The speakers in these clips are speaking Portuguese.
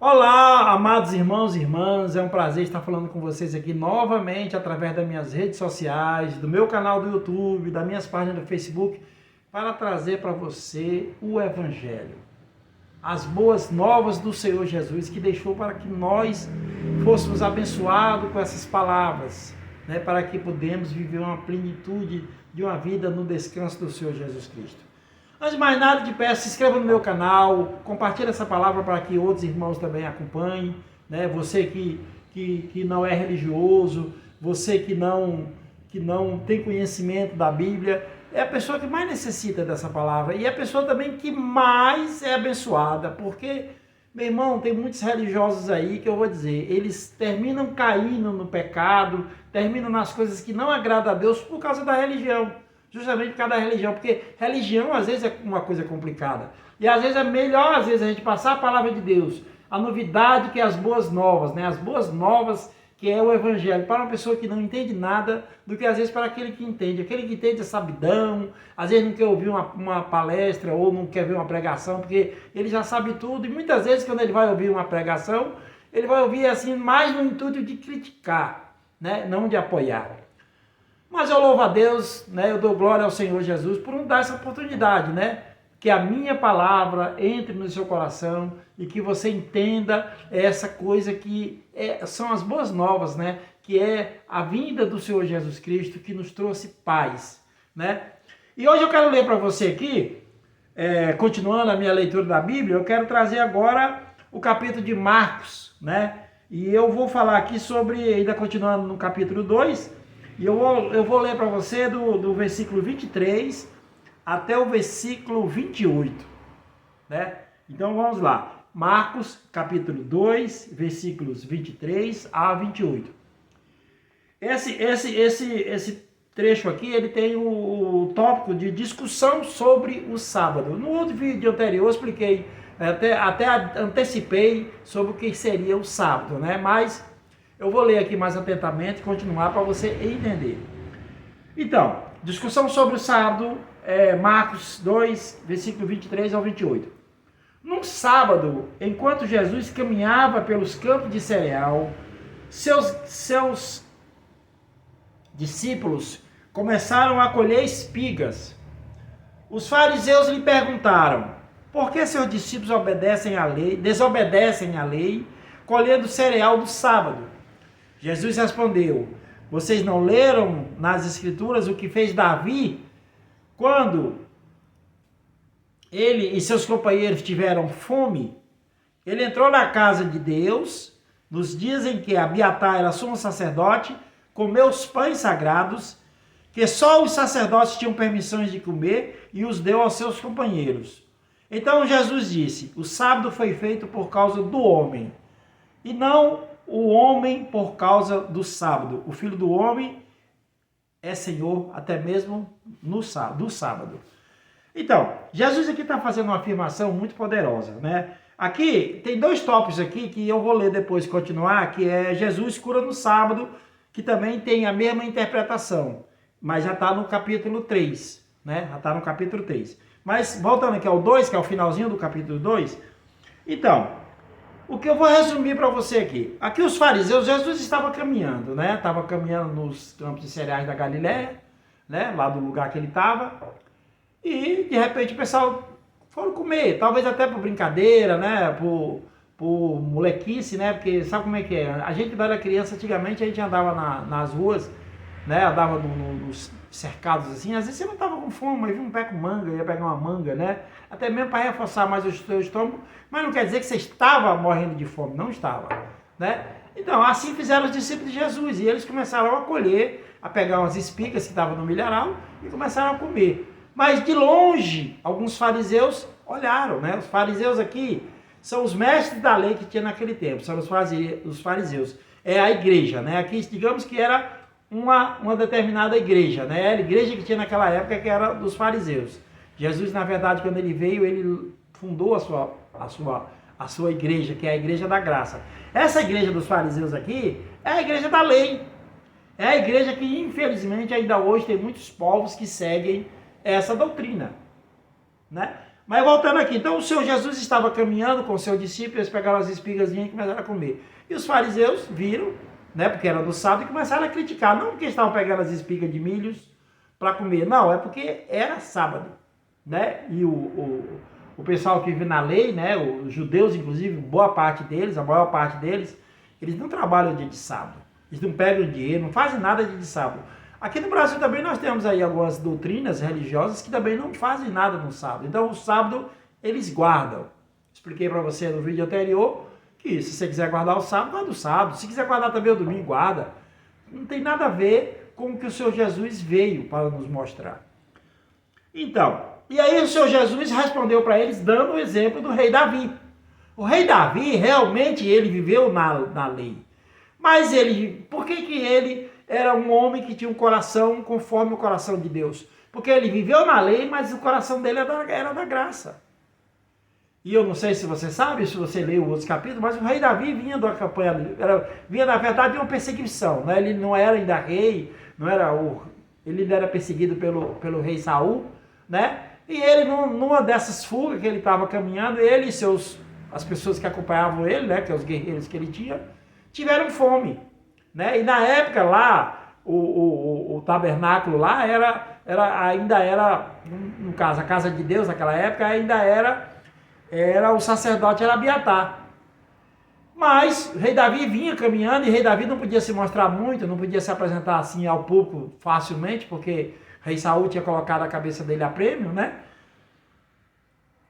Olá, amados irmãos e irmãs, é um prazer estar falando com vocês aqui novamente através das minhas redes sociais, do meu canal do YouTube, das minhas páginas do Facebook, para trazer para você o Evangelho, as boas novas do Senhor Jesus, que deixou para que nós fôssemos abençoados com essas palavras, né, para que pudemos viver uma plenitude de uma vida no descanso do Senhor Jesus Cristo. Antes de mais nada, te peço, se inscreva no meu canal, compartilhe essa palavra para que outros irmãos também acompanhem, né? Você que não é religioso, você que não tem conhecimento da Bíblia, é a pessoa que mais necessita dessa palavra e é a pessoa também que mais é abençoada, porque, meu irmão, tem muitos religiosos aí que eu vou dizer, eles terminam caindo no pecado, terminam nas coisas que não agradam a Deus por causa da religião. Justamente por causa da religião, porque religião às vezes é uma coisa complicada. E às vezes é melhor, às vezes, a gente passar a palavra de Deus, a novidade que é as boas novas, né? As boas novas que é o Evangelho, para uma pessoa que não entende nada, do que às vezes para aquele que entende. Aquele que entende é sabidão, às vezes não quer ouvir uma palestra ou não quer ver uma pregação, porque ele já sabe tudo. E muitas vezes quando ele vai ouvir uma pregação, ele vai ouvir assim mais no intuito de criticar, né? Não de apoiar. Mas eu louvo a Deus, né? Eu dou glória ao Senhor Jesus por nos dar essa oportunidade, né? Que a minha palavra entre no seu coração e que você entenda essa coisa que são as boas novas, né? Que é a vinda do Senhor Jesus Cristo que nos trouxe paz, né? E hoje eu quero ler para você aqui, continuando a minha leitura da Bíblia, eu quero trazer agora o capítulo de Marcos, né? E eu vou falar aqui sobre, ainda continuando no capítulo 2, e eu vou ler para você do versículo 23 até o versículo 28, né? Então vamos lá. Marcos, capítulo 2, versículos 23 a 28. Esse trecho aqui, ele tem o tópico de discussão sobre o sábado. No outro vídeo anterior eu expliquei, até antecipei sobre o que seria o sábado, né? Mas eu vou ler aqui mais atentamente e continuar para você entender. Então, discussão sobre o sábado, Marcos 2, versículo 23 ao 28. Num sábado, enquanto Jesus caminhava pelos campos de cereal, seus discípulos começaram a colher espigas. Os fariseus lhe perguntaram: por que seus discípulos desobedecem à lei, colhendo cereal do sábado? Jesus respondeu: vocês não leram nas Escrituras o que fez Davi quando ele e seus companheiros tiveram fome? Ele entrou na casa de Deus nos dias em que Abiatar era sumo sacerdote, comeu os pães sagrados que só os sacerdotes tinham permissões de comer e os deu aos seus companheiros. Então Jesus disse: o sábado foi feito por causa do homem e não o homem por causa do sábado. O Filho do Homem é Senhor até mesmo do sábado. Então, Jesus aqui está fazendo uma afirmação muito poderosa, né? Aqui tem dois tópicos aqui que eu vou ler depois continuar, que é Jesus cura no sábado, que também tem a mesma interpretação, mas já está no capítulo 3, né? Já está no capítulo 3. Mas voltando aqui ao 2, que é o finalzinho do capítulo 2, então, o que eu vou resumir para você aqui. Aqui os fariseus, Jesus estava caminhando, né? Estava caminhando nos campos de cereais da Galiléia, né? Lá do lugar que ele estava. E, de repente, o pessoal foram comer. Talvez até por brincadeira, né? Por molequice, né? Porque sabe como é que é? A gente, quando era criança, antigamente, a gente andava nas ruas, né? Andava nos cercados assim. Às vezes você não estava com fome, mas vinha um pé com manga, ia pegar uma manga, né? Até mesmo para reforçar mais o seu estômago, mas não quer dizer que você estava morrendo de fome, não estava, né? Então, assim fizeram os discípulos de Jesus, e eles começaram a colher, a pegar umas espigas que estavam no milharal e começaram a comer. Mas de longe, alguns fariseus olharam, né? Os fariseus aqui são os mestres da lei que tinha naquele tempo, são os fariseus. É a igreja, né? Aqui, digamos que era uma determinada igreja, né? A igreja que tinha naquela época que era dos fariseus. Jesus, na verdade, quando ele veio, ele fundou a sua igreja, que é a igreja da graça. Essa igreja dos fariseus aqui é a igreja da lei. É a igreja que, infelizmente, ainda hoje tem muitos povos que seguem essa doutrina, né? Mas voltando aqui, então o Senhor Jesus estava caminhando com os seus discípulos, eles pegaram as espigas e começaram a comer. E os fariseus viram, né, porque era do sábado, e começaram a criticar, não porque estavam pegando as espigas de milhos para comer, não, é porque era sábado, né, e o pessoal que vive na lei, né, os judeus inclusive, boa parte deles, a maior parte deles, eles não trabalham dia de sábado, eles não pegam dinheiro, não fazem nada dia de sábado. Aqui no Brasil também nós temos aí algumas doutrinas religiosas que também não fazem nada no sábado. Então o sábado eles guardam. Expliquei para você no vídeo anterior que se você quiser guardar o sábado, guarda o sábado. Se quiser guardar também o domingo, guarda. Não tem nada a ver com o que o Senhor Jesus veio para nos mostrar. Então, e aí o Senhor Jesus respondeu para eles dando o exemplo do rei Davi. O rei Davi realmente ele viveu na lei. Mas por que ele era um homem que tinha um coração conforme o coração de Deus? Porque ele viveu na lei, mas o coração dele era da graça. E eu não sei se você sabe, se você leu outros capítulos, mas o rei Davi vinha da campanha, vinha na verdade de uma perseguição, né? Ele não era ainda rei, ele ainda era perseguido pelo rei Saul, né? E ele, numa dessas fugas que ele estava caminhando, ele e as pessoas que acompanhavam ele, né? Que é os guerreiros que ele tinha, tiveram fome. Né? E na época lá, o tabernáculo lá ainda era, no caso, a casa de Deus naquela época, ainda era o sacerdote era Abiatar. Mas o rei Davi vinha caminhando e o rei Davi não podia se mostrar muito, não podia se apresentar assim ao público facilmente, porque o rei Saul tinha colocado a cabeça dele a prêmio, né?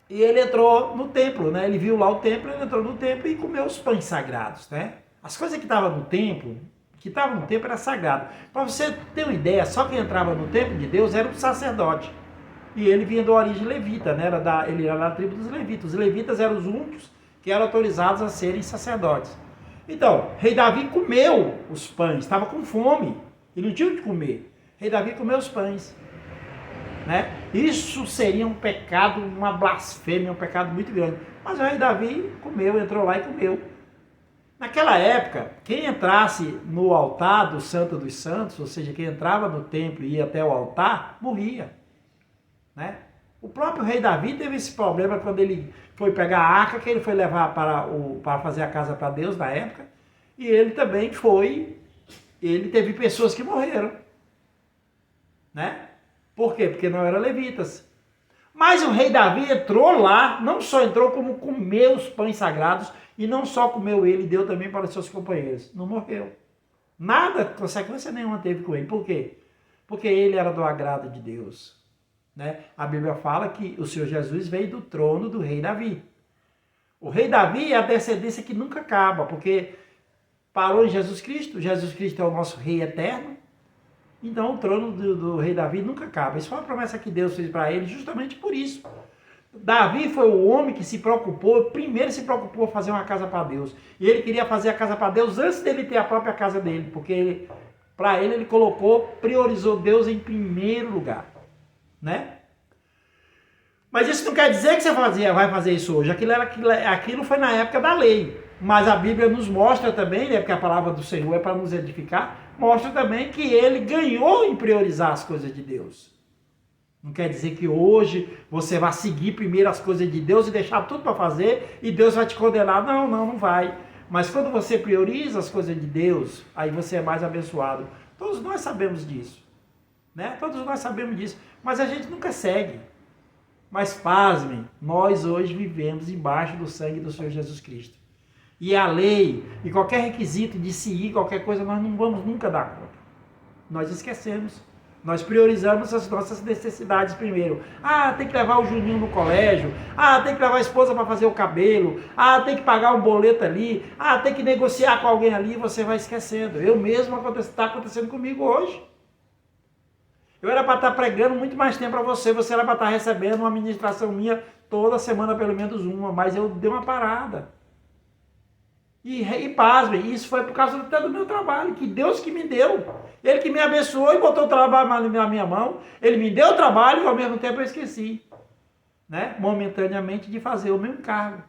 E ele entrou no templo, né? Ele viu lá o templo, ele entrou no templo e comeu os pães sagrados, né? As coisas que estavam no templo, era sagrado. Para você ter uma ideia, só quem entrava no templo de Deus era o sacerdote. E ele vinha da origem levita, né? Ele era da tribo dos levitas. Os levitas eram os únicos que eram autorizados a serem sacerdotes. Então, rei Davi comeu os pães, estava com fome, ele não tinha o que comer. Rei Davi comeu os pães. Né? Isso seria um pecado, uma blasfêmia, um pecado muito grande. Mas o rei Davi comeu, entrou lá e comeu. Naquela época, quem entrasse no altar do Santo dos Santos, ou seja, quem entrava no templo e ia até o altar, morria. Né? O próprio rei Davi teve esse problema quando ele foi pegar a arca, que ele foi levar para fazer a casa para Deus na época, e ele também ele teve pessoas que morreram. Né? Por quê? Porque não eram levitas. Mas o rei Davi entrou lá, não só entrou, como comeu os pães sagrados, e não só comeu ele, deu também para os seus companheiros. Não morreu. Nada, consequência nenhuma teve com ele. Por quê? Porque ele era do agrado de Deus. Né? A Bíblia fala que o Senhor Jesus veio do trono do rei Davi. O rei Davi é a descendência que nunca acaba, porque parou em Jesus Cristo. Jesus Cristo é o nosso rei eterno. Então o trono do rei Davi nunca acaba. Isso foi uma promessa que Deus fez para ele justamente por isso. Davi foi o homem que primeiro se preocupou em fazer uma casa para Deus. E ele queria fazer a casa para Deus antes dele ter a própria casa dele, porque para ele priorizou Deus em primeiro lugar. Né? Mas isso não quer dizer que você vai fazer isso hoje. Aquilo foi na época da lei. Mas a Bíblia nos mostra também, né, porque a palavra do Senhor é para nos edificar, mostra também que ele ganhou em priorizar as coisas de Deus. Não quer dizer que hoje você vai seguir primeiro as coisas de Deus e deixar tudo para fazer e Deus vai te condenar. Não vai. Mas quando você prioriza as coisas de Deus, aí você é mais abençoado. Todos nós sabemos disso. Né? Todos nós sabemos disso. Mas a gente nunca segue. Mas pasmem, nós hoje vivemos embaixo do sangue do Senhor Jesus Cristo. E a lei, e qualquer requisito de seguir qualquer coisa, nós não vamos nunca dar conta. Nós esquecemos. Nós priorizamos as nossas necessidades primeiro. Tem que levar o Juninho no colégio. Tem que levar a esposa para fazer o cabelo. Tem que pagar um boleto ali. Tem que negociar com alguém ali. Você vai esquecendo. Eu mesmo está acontecendo comigo hoje. Eu era para estar pregando muito mais tempo para você. Você era para estar recebendo uma ministração minha toda semana, pelo menos uma. Mas eu dei uma parada. E pasmem, isso foi por causa até do meu trabalho, que Deus que me deu. Ele que me abençoou e botou o trabalho na minha mão. Ele me deu o trabalho e ao mesmo tempo eu esqueci, né, momentaneamente, de fazer o meu encargo.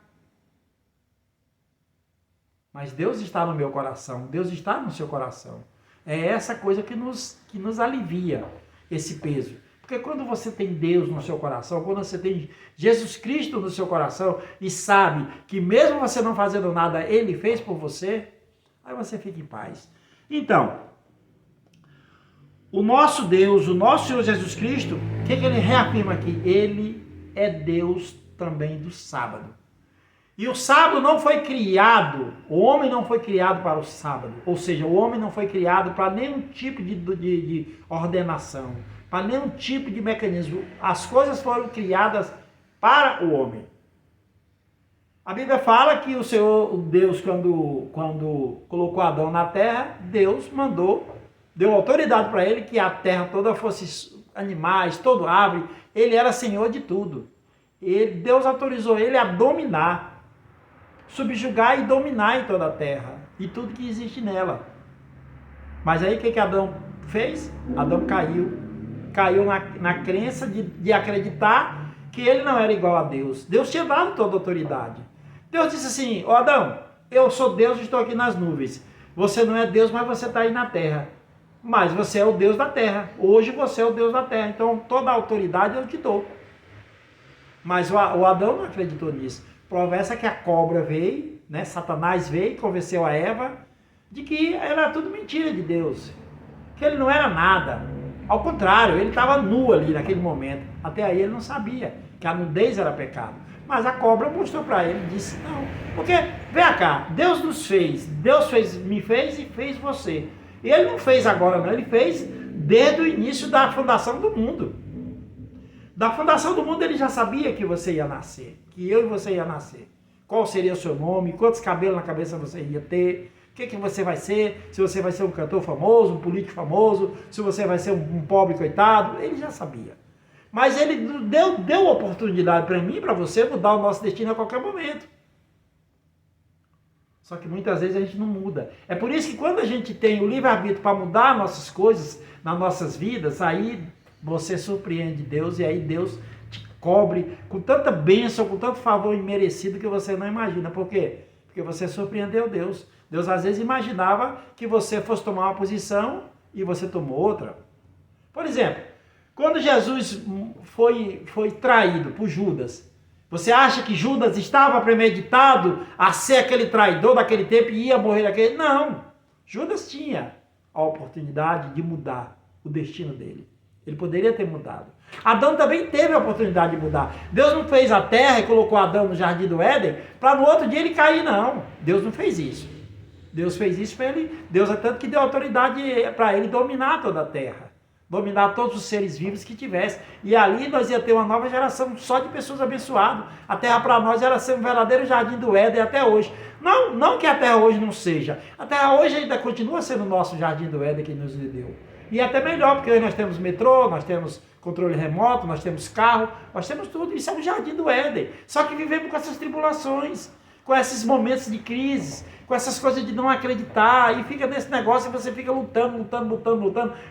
Mas Deus está no meu coração, Deus está no seu coração. É essa coisa que nos alivia esse peso. Porque quando você tem Deus no seu coração, quando você tem Jesus Cristo no seu coração e sabe que mesmo você não fazendo nada, Ele fez por você, aí você fica em paz. Então, o nosso Deus, o nosso Senhor Jesus Cristo, o que ele reafirma aqui? Ele é Deus também do sábado. E o sábado não foi criado, o homem não foi criado para o sábado. Ou seja, o homem não foi criado para nenhum tipo de ordenação, para nenhum tipo de mecanismo. As coisas foram criadas para o homem. A Bíblia fala que o Senhor, Deus, quando colocou Adão na terra, Deus deu autoridade para ele que a terra toda fosse animais, todo árvore. Ele era senhor de tudo. Deus autorizou ele a dominar, subjugar e dominar em toda a terra e tudo que existe nela. Mas aí o que Adão fez? Adão caiu na crença de acreditar que ele não era igual a Deus. Deus tinha dado toda a autoridade. Deus disse assim: ó Adão, eu sou Deus e estou aqui nas nuvens. Você não é Deus, mas você está aí na terra. Mas você é o Deus da terra. Hoje você é o Deus da terra. Então toda a autoridade eu te dou. Mas o Adão não acreditou nisso. Prova essa que a cobra veio, né? Satanás veio e convenceu a Eva de que era tudo mentira de Deus. Que ele não era nada. Ao contrário, ele estava nu ali naquele momento. Até aí ele não sabia que a nudez era pecado. Mas a cobra mostrou para ele e disse: não. Porque, vem cá, Deus nos fez. Me fez e fez você. E ele não fez agora, não. Ele fez desde o início da fundação do mundo. Da fundação do mundo ele já sabia que você ia nascer, que eu e você ia nascer. Qual seria o seu nome, quantos cabelos na cabeça você ia ter, o que você vai ser, se você vai ser um cantor famoso, um político famoso, se você vai ser um pobre coitado, ele já sabia. Mas ele deu oportunidade para mim e para você mudar o nosso destino a qualquer momento. Só que muitas vezes a gente não muda. É por isso que quando a gente tem o livre-arbítrio para mudar nossas coisas nas nossas vidas, aí você surpreende Deus e aí Deus te cobre com tanta bênção, com tanto favor imerecido que você não imagina. Por quê? Porque você surpreendeu Deus. Deus às vezes imaginava que você fosse tomar uma posição e você tomou outra. Por exemplo, quando Jesus foi traído por Judas, você acha que Judas estava premeditado a ser aquele traidor daquele tempo e ia morrer daquele? Não. Judas tinha a oportunidade de mudar o destino dele. Ele poderia ter mudado. Adão também teve a oportunidade de mudar. Deus não fez a terra e colocou Adão no jardim do Éden para no outro dia ele cair, não. Deus não fez isso. Deus fez isso para ele. Deus é tanto que deu autoridade para ele dominar toda a terra. Dominar todos os seres vivos que tivesse. E ali nós ia ter uma nova geração só de pessoas abençoadas. A terra para nós era ser um verdadeiro jardim do Éden até hoje. Não que a terra hoje não seja. A terra hoje ainda continua sendo o nosso jardim do Éden que nos deu. E até melhor, porque hoje nós temos metrô, nós temos controle remoto, nós temos carro, nós temos tudo. Isso é um jardim do Éden. Só que vivemos com essas tribulações, com esses momentos de crise, com essas coisas de não acreditar. E fica nesse negócio e você fica lutando.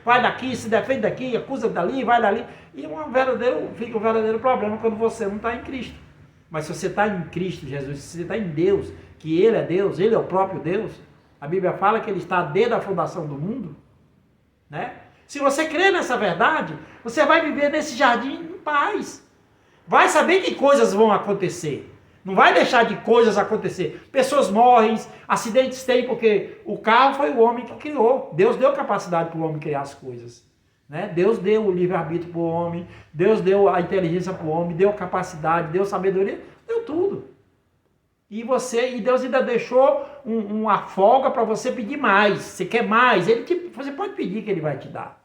Vai daqui, se defende daqui, acusa dali, vai dali. E fica um verdadeiro problema quando você não está em Cristo. Mas se você está em Cristo, Jesus, se você está em Deus, que Ele é Deus, Ele é o próprio Deus. A Bíblia fala que Ele está desde a fundação do mundo. Né? Se você crê nessa verdade, você vai viver nesse jardim em paz. Vai saber que coisas vão acontecer. Não vai deixar de coisas acontecer. Pessoas morrem, acidentes tem, porque o carro foi o homem que criou. Deus deu capacidade para o homem criar as coisas. Né? Deus deu o livre-arbítrio para o homem, Deus deu a inteligência para o homem, deu capacidade, deu sabedoria, deu tudo. E Deus ainda deixou uma folga para você pedir mais. Você quer mais? Você pode pedir que Ele vai te dar.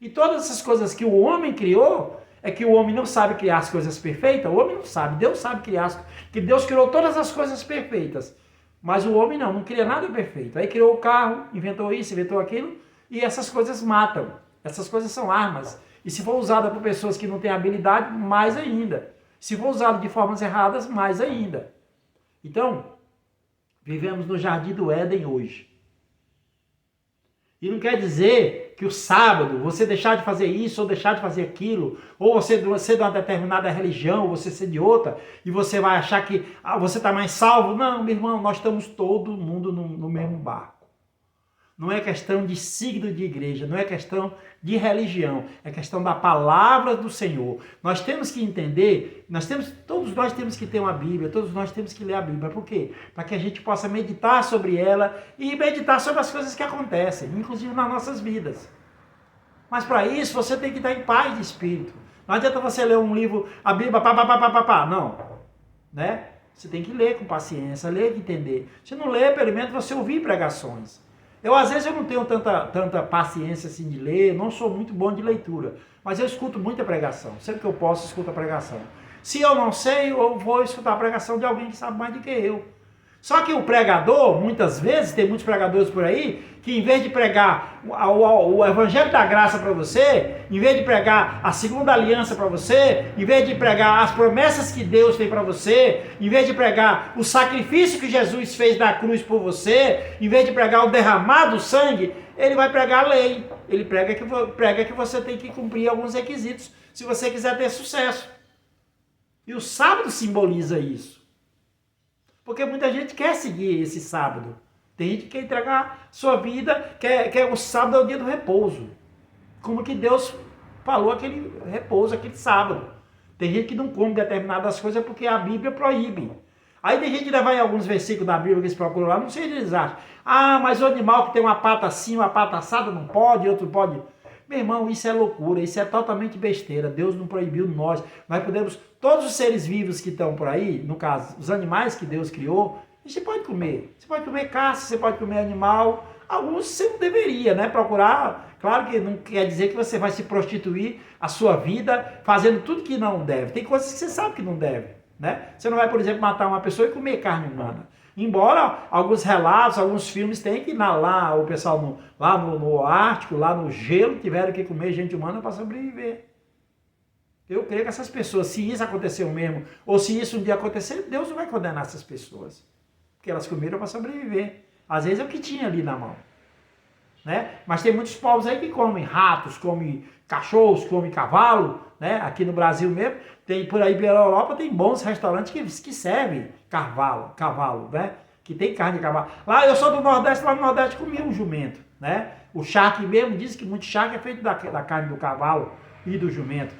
E todas essas coisas que o homem criou, é que o homem não sabe criar as coisas perfeitas. O homem não sabe, Deus sabe criar. Que Deus criou todas as coisas perfeitas. Mas o homem não cria nada perfeito. Aí criou o carro, inventou isso, inventou aquilo, e essas coisas matam. Essas coisas são armas. E se for usada por pessoas que não têm habilidade, mais ainda. Se for usado de formas erradas, mais ainda. Então, vivemos no jardim do Éden hoje. E não quer dizer que o sábado, você deixar de fazer isso ou deixar de fazer aquilo, ou você ser de uma determinada religião, ou você ser de outra, e você vai achar que você está mais salvo. Não, meu irmão, nós estamos todo mundo no mesmo barco. não é questão de signo de igreja, não é questão de religião, é questão da palavra do Senhor. Nós temos que entender, todos nós temos que ter uma Bíblia, todos nós temos que ler a Bíblia. Por quê? Para que a gente possa meditar sobre ela e meditar sobre as coisas que acontecem, inclusive nas nossas vidas. Mas para isso você tem que estar em paz de espírito. Não adianta você ler um livro, a Bíblia, não. Né? Você tem que ler com paciência, ler e entender. Se não ler, pelo menos você ouvir pregações. Às vezes, eu não tenho tanta paciência assim de ler, não sou muito bom de leitura, mas eu escuto muita pregação. Sempre que eu posso, escuto a pregação. Se eu não sei, eu vou escutar a pregação de alguém que sabe mais do que eu. Só que o pregador, muitas vezes, tem muitos pregadores por aí, que em vez de pregar o evangelho da graça para você, em vez de pregar a segunda aliança para você, em vez de pregar as promessas que Deus tem para você, em vez de pregar o sacrifício que Jesus fez na cruz por você, em vez de pregar o derramado sangue, ele vai pregar a lei. Ele prega que você tem que cumprir alguns requisitos se você quiser ter sucesso. E o sábado simboliza isso. Porque muita gente quer seguir esse sábado. Tem gente que quer entregar sua vida, quer o sábado é o dia do repouso. Como que Deus falou aquele repouso, aquele sábado. Tem gente que não come determinadas coisas porque a Bíblia proíbe. Aí tem gente que vai em alguns versículos da Bíblia que eles procuram lá, não sei o que eles acham. Ah, mas o animal que tem uma pata assim, uma pata assada não pode, outro pode. Meu irmão, isso é loucura, isso é totalmente besteira. Deus não proibiu nós. Nós podemos, todos os seres vivos que estão por aí, no caso, os animais que Deus criou, você pode comer. Você pode comer caça, você pode comer animal. Alguns você não deveria, né? Procurar. Claro que não quer dizer que você vai se prostituir a sua vida fazendo tudo que não deve. Tem coisas que você sabe que não deve, né? Você não vai, por exemplo, matar uma pessoa e comer carne humana. Embora alguns relatos, alguns filmes tenham que lá o pessoal lá no Ártico, lá no gelo, tiveram que comer gente humana para sobreviver. Eu creio que essas pessoas, se isso aconteceu mesmo, ou se isso um dia acontecer, Deus não vai condenar essas pessoas. Porque elas comeram para sobreviver. Às vezes é o que tinha ali na mão. Né? Mas tem muitos povos aí que comem ratos, comem cachorros, comem cavalo. Né? Aqui no Brasil mesmo, tem por aí pela Europa, tem bons restaurantes que servem cavalo, né? Que tem carne de cavalo. Lá eu sou do Nordeste, lá no Nordeste comi um jumento. Né? O charque mesmo diz que muito charque é feito da carne do cavalo e do jumento.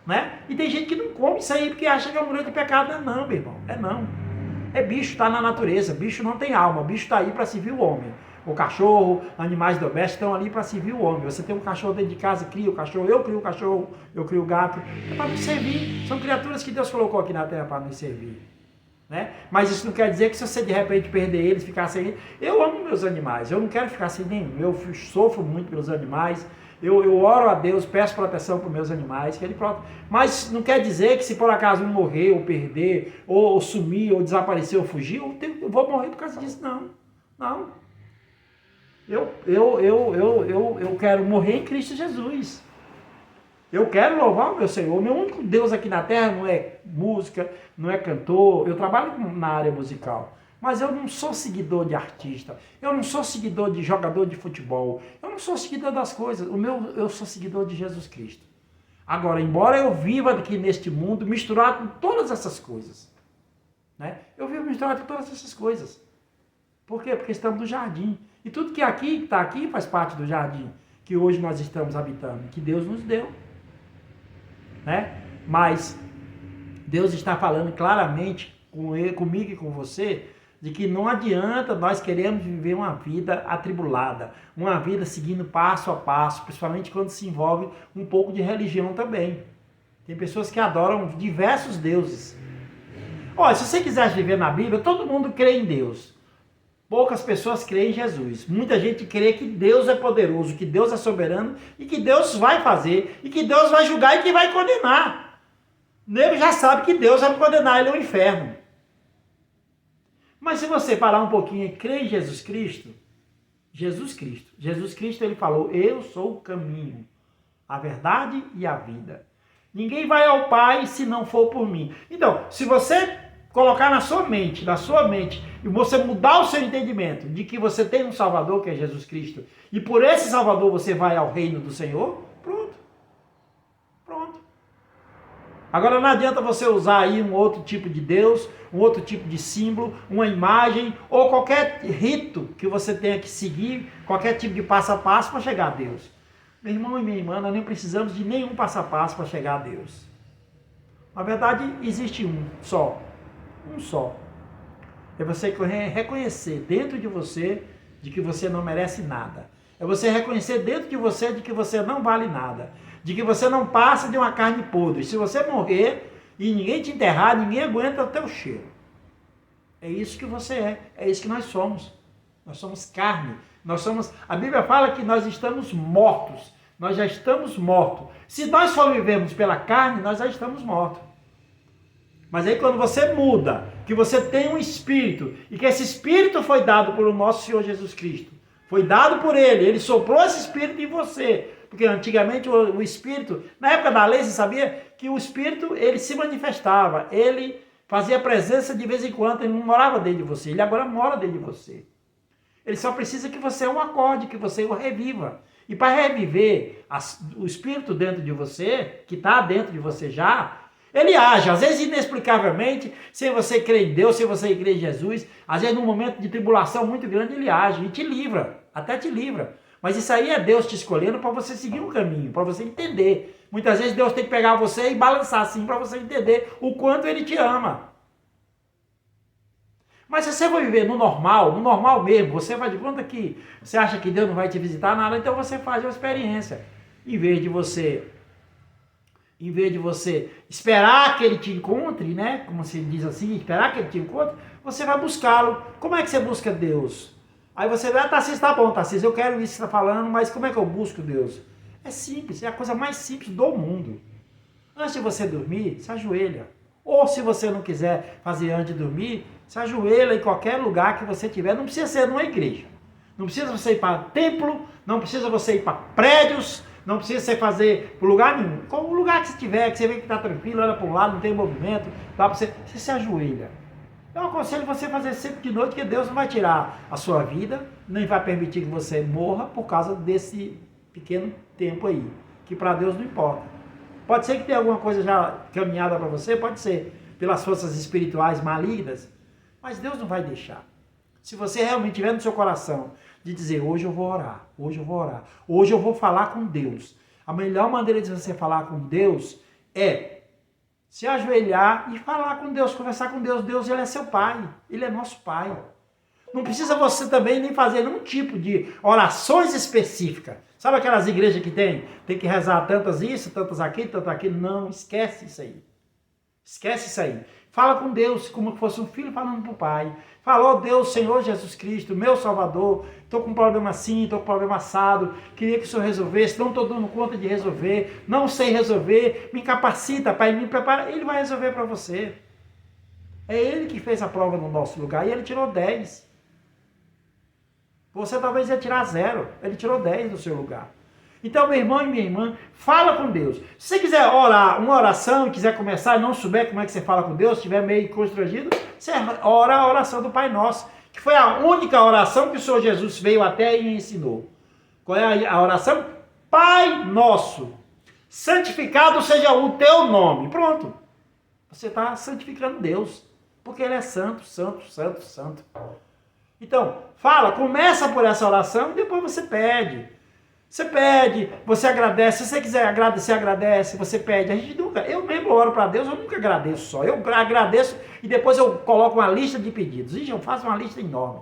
Né? E tem gente que não come isso aí porque acha que é um grande pecado. Não, meu irmão, não. É bicho, está na natureza, bicho não tem alma, bicho está aí para servir o homem. O cachorro, animais domésticos estão ali para servir o homem. Você tem um cachorro dentro de casa, cria o cachorro, eu crio o cachorro, eu crio o gato. É para nos servir. São criaturas que Deus colocou aqui na terra para nos servir. Né? Mas isso não quer dizer que se você de repente perder eles, ficar sem eles. Eu amo meus animais, eu não quero ficar sem nenhum. Eu sofro muito pelos animais. Eu oro a Deus, peço proteção para os meus animais, que ele protege. Mas não quer dizer que se por acaso um morrer, ou perder, ou sumir, ou desaparecer, ou fugir, eu vou morrer por causa disso. Não. Eu quero morrer em Cristo Jesus. Eu quero louvar o meu Senhor. O meu único Deus aqui na terra não é música, não é cantor. Eu trabalho na área musical. Mas eu não sou seguidor de artista. Eu não sou seguidor de jogador de futebol. Eu não sou seguidor das coisas. Eu sou seguidor de Jesus Cristo. Agora, embora eu viva aqui neste mundo misturado com todas essas coisas. Né? Eu vivo misturado com todas essas coisas. Por quê? Porque estamos no jardim. E tudo que está aqui faz parte do jardim que hoje nós estamos habitando, que Deus nos deu. Né? Mas Deus está falando claramente comigo e com você, de que não adianta nós queremos viver uma vida atribulada, uma vida seguindo passo a passo, principalmente quando se envolve um pouco de religião também. Tem pessoas que adoram diversos deuses. Olha, se você quiser viver na Bíblia, todo mundo crê em Deus. Poucas pessoas creem em Jesus. Muita gente crê que Deus é poderoso, que Deus é soberano e que Deus vai fazer, e que Deus vai julgar e que vai condenar. O nego já sabe que Deus vai condenar ele ao inferno. Mas se você parar um pouquinho e crer em Jesus Cristo, ele falou, eu sou o caminho, a verdade e a vida. Ninguém vai ao Pai se não for por mim. Então, se você colocar na sua mente, e você mudar o seu entendimento de que você tem um Salvador, que é Jesus Cristo, e por esse Salvador você vai ao reino do Senhor, pronto. Agora não adianta você usar aí um outro tipo de Deus, um outro tipo de símbolo, uma imagem ou qualquer rito que você tenha que seguir, qualquer tipo de passo a passo para chegar a Deus. Meu irmão e minha irmã, nós nem precisamos de nenhum passo a passo para chegar a Deus. Na verdade, existe um só. Um só. É você reconhecer dentro de você de que você não merece nada. É você reconhecer dentro de você de que você não vale nada. De que você não passa de uma carne podre. Se você morrer e ninguém te enterrar, ninguém aguenta o teu cheiro. É isso que você é. É isso que nós somos. Nós somos carne. A Bíblia fala que nós estamos mortos. Nós já estamos mortos. Se nós só vivemos pela carne, nós já estamos mortos. Mas aí quando você muda, que você tem um espírito, e que esse espírito foi dado por o nosso Senhor Jesus Cristo, foi dado por ele soprou esse espírito em você, porque antigamente o espírito, na época da lei, você sabia que o espírito, ele se manifestava, ele fazia presença de vez em quando, ele não morava dentro de você, ele agora mora dentro de você. Ele só precisa que você o acorde, que você o reviva. E para reviver o espírito dentro de você, que está dentro de você já, ele age, às vezes inexplicavelmente, sem você crer em Deus, sem você crer em Jesus, às vezes num momento de tribulação muito grande ele age e te livra, até te livra. Mas isso aí é Deus te escolhendo para você seguir um caminho, para você entender. Muitas vezes Deus tem que pegar você e balançar assim para você entender o quanto ele te ama. Mas se você for viver no normal mesmo, você faz de conta que você acha que Deus não vai te visitar nada, então você faz uma experiência. Em vez de você esperar que ele te encontre, né? Como se diz assim, esperar que ele te encontre, você vai buscá-lo. Como é que você busca Deus? Aí você vai, Tarcísio, tá bom, Tarcísio, eu quero isso que você está falando, mas como é que eu busco Deus? É simples, é a coisa mais simples do mundo. Antes de você dormir, se ajoelha. Ou se você não quiser fazer antes de dormir, se ajoelha em qualquer lugar que você tiver. Não precisa ser numa igreja. Não precisa você ir para templo, não precisa você ir para prédios, não precisa você fazer por lugar nenhum. Qual o lugar que você tiver, que você vê que está tranquilo, olha para um lado, não tem movimento, dá para você se ajoelha. Eu aconselho você a fazer sempre de noite, que Deus não vai tirar a sua vida, nem vai permitir que você morra por causa desse pequeno tempo aí, que para Deus não importa. Pode ser que tenha alguma coisa já caminhada para você, pode ser, pelas forças espirituais malignas, mas Deus não vai deixar. Se você realmente tiver no seu coração de dizer, hoje eu vou orar, hoje eu vou orar, hoje eu vou falar com Deus. A melhor maneira de você falar com Deus é se ajoelhar e falar com Deus, conversar com Deus. Deus, ele é seu pai, ele é nosso pai. Não precisa você também nem fazer nenhum tipo de orações específicas. Sabe aquelas igrejas que tem que rezar tantas isso, tantas aquilo, tantas aquilo? Não, esquece isso aí. Esquece isso aí. Fala com Deus como se fosse um filho falando para o pai. Fala, ó Deus, Senhor Jesus Cristo, meu Salvador, estou com um problema assim, estou com um problema assado, queria que o Senhor resolvesse, não estou dando conta de resolver, não sei resolver, me capacita, Pai, me prepara. Ele vai resolver para você. É Ele que fez a prova no nosso lugar e Ele tirou 10. Você talvez ia tirar 0, Ele tirou 10 do seu lugar. Então, meu irmão e minha irmã, fala com Deus. Se você quiser orar uma oração e quiser começar e não souber como é que você fala com Deus, estiver meio constrangido, você ora a oração do Pai Nosso, que foi a única oração que o Senhor Jesus veio até e ensinou. Qual é a oração? Pai Nosso, santificado seja o teu nome. Pronto. Você está santificando Deus, porque Ele é santo, santo, santo, santo. Então, fala, começa por essa oração e depois você pede. Você pede, você agradece, se você quiser agradecer, agradece, você pede. A gente nunca, eu mesmo oro para Deus, eu nunca agradeço só. Eu agradeço e depois eu coloco uma lista de pedidos. Ixi, eu faço uma lista enorme.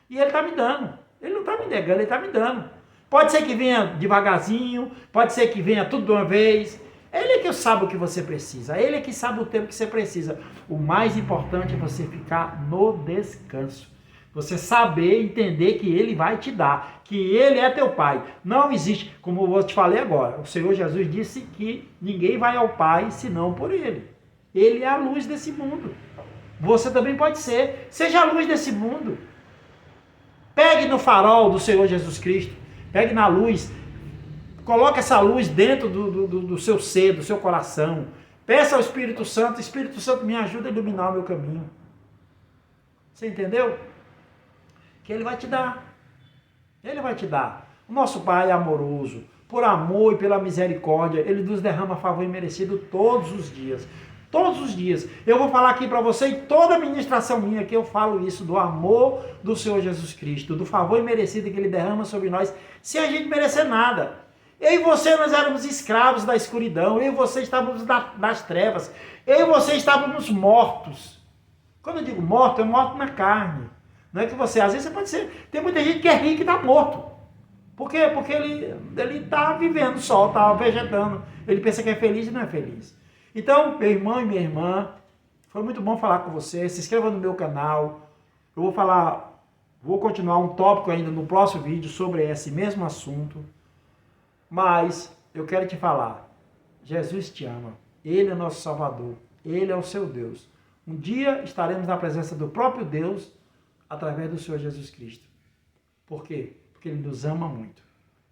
E Ele está me dando. Ele não está me negando, Ele está me dando. Pode ser que venha devagarzinho, pode ser que venha tudo de uma vez. Ele é que sabe o que você precisa, Ele é que sabe o tempo que você precisa. O mais importante é você ficar no descanso. Você saber, entender que Ele vai te dar, que Ele é teu Pai. Não existe, como eu te falei agora, o Senhor Jesus disse que ninguém vai ao Pai senão por Ele. Ele é a luz desse mundo. Você também pode ser. Seja a luz desse mundo. Pegue no farol do Senhor Jesus Cristo. Pegue na luz. Coloque essa luz dentro do seu ser, do seu coração. Peça ao Espírito Santo, Espírito Santo, me ajuda a iluminar o meu caminho. Você entendeu? Que Ele vai te dar. Ele vai te dar. O nosso Pai é amoroso. por amor e pela misericórdia, Ele nos derrama favor imerecido todos os dias. Todos os dias. Eu vou falar aqui para você, em toda a ministração minha que eu falo isso, do amor do Senhor Jesus Cristo, do favor imerecido que Ele derrama sobre nós, sem a gente merecer nada. Eu e você, nós éramos escravos da escuridão, eu e você estávamos nas trevas, eu e você estávamos mortos. Quando eu digo morto, é morto na carne. Não é que você, às vezes você pode ser, tem muita gente que é rica e está morto. Por quê? Porque ele está vivendo só, está vegetando. Ele pensa que é feliz e não é feliz. Então, meu irmão e minha irmã, foi muito bom falar com você. Se inscreva no meu canal. Eu vou continuar um tópico ainda no próximo vídeo sobre esse mesmo assunto. Mas eu quero te falar, Jesus te ama. Ele é nosso Salvador. Ele é o seu Deus. Um dia estaremos na presença do próprio Deus através do Senhor Jesus Cristo. Por quê? Porque Ele nos ama muito.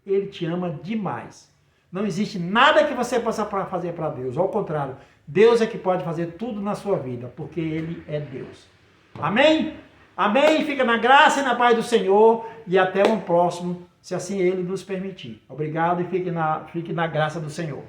Ele te ama demais. Não existe nada que você possa fazer para Deus. Ao contrário, Deus é que pode fazer tudo na sua vida, porque Ele é Deus. Amém? Amém? Fica na graça e na paz do Senhor e até um próximo, se assim Ele nos permitir. Obrigado e fique na graça do Senhor.